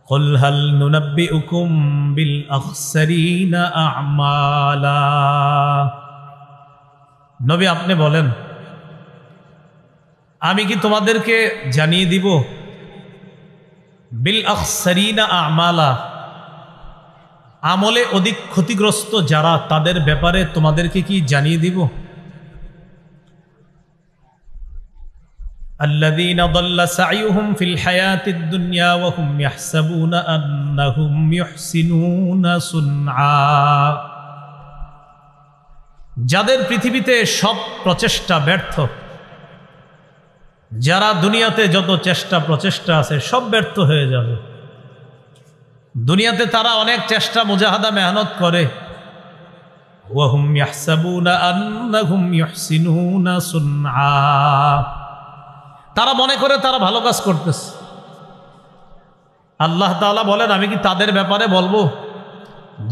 قل هل ننبئكم بالأخسرين أعمالا নবী আপনি বলেন আমি কি তোমাদেরকে জানিয়ে দিব বিল আখসারিনা আমালা আমলে অধিক ক্ষতিগ্রস্ত যারা তাদের ব্যাপারে তোমাদেরকে কি জানিয়ে দিব الذين ضل سعيهم في الحياة الدنيا وهم يحسبون أنهم يحسنون صنعا যাদের পৃথিবীতে সব প্রচেষ্টা ব্যর্থ যারা দুনিয়াতে যত চেষ্টা প্রচেষ্টা আছে সব ব্যর্থ হয়ে যাবে দুনিয়াতে তারা অনেক চেষ্টা মুজাহাদা মেহনত করে ওয়াহুম ইয়াহসাবুনা আন্নাহুম ইউহসিনুনা সুনআ তারা মনে করে তারা ভালো কাজ করতেছে আল্লাহ তাআলা বলেন আমি কি তাদের ব্যাপারে বলবো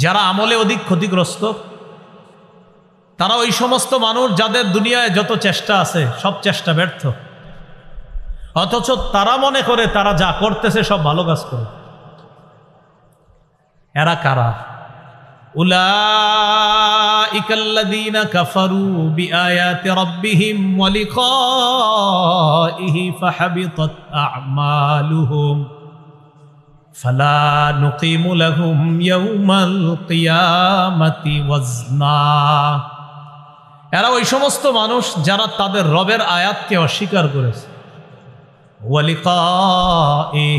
যারা আমলে অধিক ক্ষতিগ্রস্ত তারা ওই সমস্ত মানুষ যাদের দুনিয়ায় যত চেষ্টা আছে সব চেষ্টা ব্যর্থ অথচ তারা মনে করে তারা যা করতেছে সব ভালো কাজ করে এরা কারা উলাইকাল্লাযীনা কাফারু বিআয়াতি রাব্বিহিম ওয়া লিকাইহি ফাহাবিতাত আ'মালুহুম ফালা নুকিমু লাহুম ইয়াওমাল কিয়ামাতি ওয়াজনা এরা ওই সমস্ত মানুষ যারা তাদের রবের আয়াতকে অস্বীকার করেছে ওয়া লিকাইহি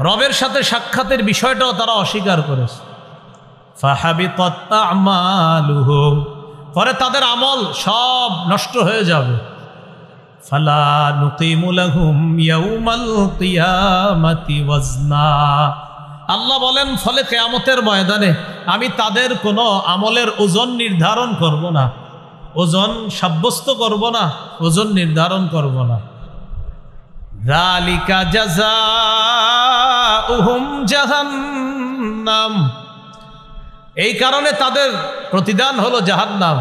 রবের সাথে সাক্ষাতের বিষয়টাও তারা অস্বীকার করেছে ফাহাবিতাত আ'মালুহুম পরে তাদের আমল সব নষ্ট হয়ে যাবে ফালা নুকিমু লাহুম ইয়াওমাল কিয়ামাতি ওয়াজনা আল্লাহ বলেন ফলে কিয়ামতের ময়দানে আমি তাদের কোনো আমলের ওজন নির্ধারণ করব না ওজন সাব্যস্ত করব না ওজন নির্ধারণ করব না যালিকা জাযাউহুম জাহান্নাম এই কারণে তাদের প্রতিদান হলো জাহান্নাম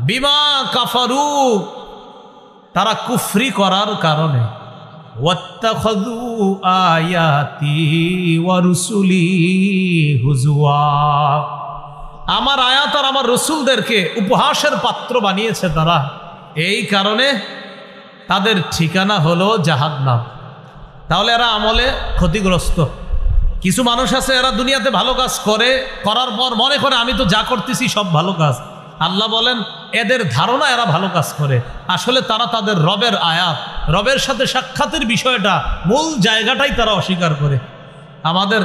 বিমা কাফারু তারা কুফরি করার কারণে ওয়াত্তাখাযু আয়াতি ওয়া রুসুলি হুজুয়া আমার আয়াত আর আমার রাসূলদেরকে উপহাসের পাত্র বানিয়েছে তারা এই কারণে তাদের ঠিকানা হলো জাহান্নাম তাহলে এরা আমলে ক্ষতিগ্রস্ত কিছু মানুষ আছে এরা দুনিয়াতে ভালো কাজ করে করার পর মনে করে আমি তো যা করতেছি সব ভালো কাজ আল্লাহ বলেন এদের ধারণা এরা ভালো কাজ করে আসলে তারা তাদের রবের আয়াত রবের সাথে সাক্ষাতের বিষয়টা মূল জায়গাটাই তারা অস্বীকার করে আমাদের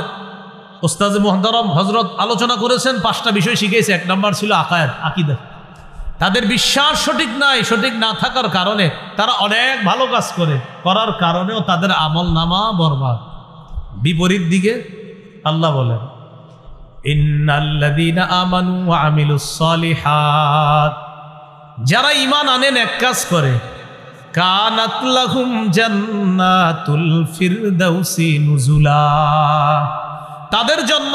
উস্তাদ মুহতারাম হযরত আলোচনা করেছেন 5টা বিষয় শিখিয়েছে 1 নম্বর ছিল আকায়েদ আকীদা তাদের বিশ্বাস সঠিক নাই সঠিক না থাকার কারণে তারা অনেক ভালো কাজ করে করার কারণেও তাদের আমলনামা বরবাদ বিপরীত দিকে আল্লাহ বলেন ইন্নাল্লাযীনা আমানু ওয়া আমিলুস সালিহাত যারা ঈমান আনে নেক কাজ করে কানাত লাহুম জান্নাতুল ফিরদাউসি নুজুলা তাদের জন্য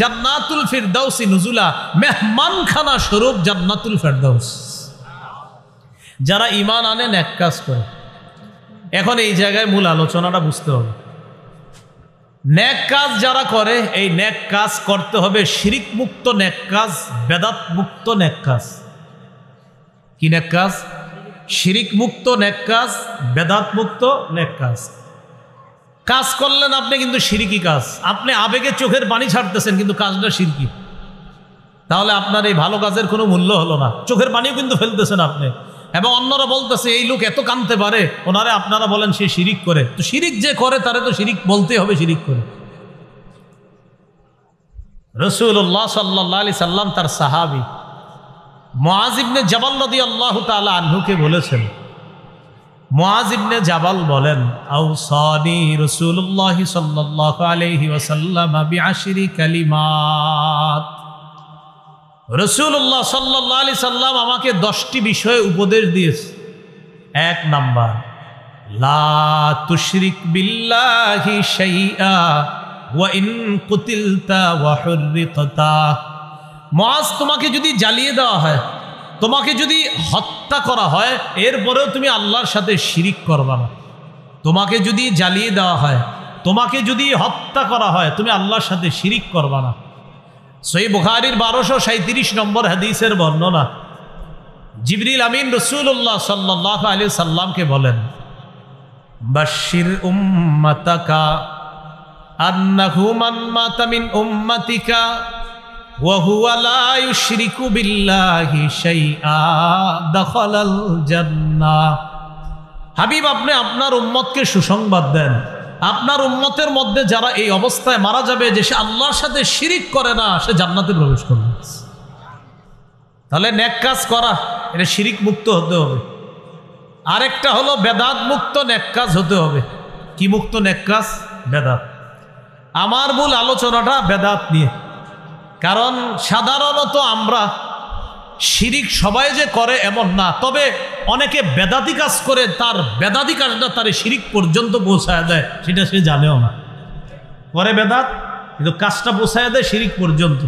জান্নাতুল ফিরদাউসি নুজুলা মেহমানখানা স্বরূপ জান্নাতুল ফিরদাউস যারা ঈমান আনে নেক কাজ করে এখন এই জায়গায় মূল আলোচনাটা বুঝতে হবে নেক কাজ যারা করে এই নেক কাজ করতে হবে শিরিক মুক্ত নেক কাজ বেদাত মুক্ত নেক কাজ কি নেক কাজ শিরিক মুক্ত নেক কাজ বেদাত মুক্ত নেক কাজ কাজ করলেন আপনি কিন্তু শিরিকি কাজ আপনি আবেগে চোখের পানি ছাড়তেছেন কিন্তু কাজটা শিরকি তাহলে আপনার এই ভালো কাজের কোনো মূল্য হলো না চোখের পানিও কিন্তু ফেলতেছেন আপনি এবং অন্যরা বলতেছে এই লোক এত কাঁদতে পারে ওনারে আপনারা বলেন সে শিরিক করে তো শিরিক যে করে তারে তো শিরিক বলতে হবে শিরিক করে রাসূলুল্লাহ সাল্লাল্লাহু আলাইহি সাল্লাম তার সাহাবী মুআয ইবনে জাবাল রাদিয়াল্লাহু তাআলা আনহুকে বলেছেন মুআয ইবনে জাবাল বলেন আওসানি রাসূলুল্লাহ সাল্লাল্লাহু আলাইহি ওয়াসাল্লাম বিআশরি কালিমাত রাসূলুল্লাহ সাল্লাল্লাহু আলাইহি সাল্লাম আমাকে 10টি বিষয়ে উপদেশ দিয়েছে 1 নাম্বার লা তুশরিক বিল্লাহি শাইআ ওয়া ইন কুতিলতা ওয়া হুররিকতা মুআয তোমাকে যদি জ্বালিয়ে দেওয়া হয় তোমাকে যদি হত্যা করা হয় এরপরেও তুমি আল্লাহর সাথে শিরিক করবা না তোমাকে যদি জ্বালিয়ে দেওয়া হয় তোমাকে যদি হত্যা করা হয় তুমি আল্লাহর সাথে শিরিক করবা না। সহিহ বুখারীর 1237 নম্বর হাদিসের বর্ণনা, জিবরিল আমিন রাসূলুল্লাহ সাল্লাল্লাহু আলাইহি সাল্লামকে বলেন, বাশশির উম্মাতাকা আন্নাহু মান মাতা মিন উম্মাতিকা ওয়া হুয়া লা ইউশরিকু বিল্লাহি শাইআ দাখালাল জান্নাহ। হাবিব, আপনি আপনার উম্মতকে সুসংবাদ দেন, আপনার উম্মতের মধ্যে যারা এই অবস্থায় মারা যাবে যে সে আল্লাহর সাথে শিরিক করে না, সে জান্নাতে প্রবেশ করবে। তাহলে নেক কাজ করা, এটা শিরিক মুক্ত হতে হবে। আরেকটা হলো বেদাত মুক্ত নেক কাজ হতে হবে। কি মুক্ত নেক কাজ? বেদাত। আমার মূল আলোচনাটা বেদাত নিয়ে, কারণ সাধারণত আমরা শিরিক সবাই যে করে এমন না, তবে অনেকে বেদাতি কাজ করে, তার বেদাতি কাজটা তার শিরিক পর্যন্ত পৌঁছায় দেয়, সেটা সে জানেও না। করে বেদাত কিন্তু কাজটা পৌঁছায় দেয় শিরিক পর্যন্ত।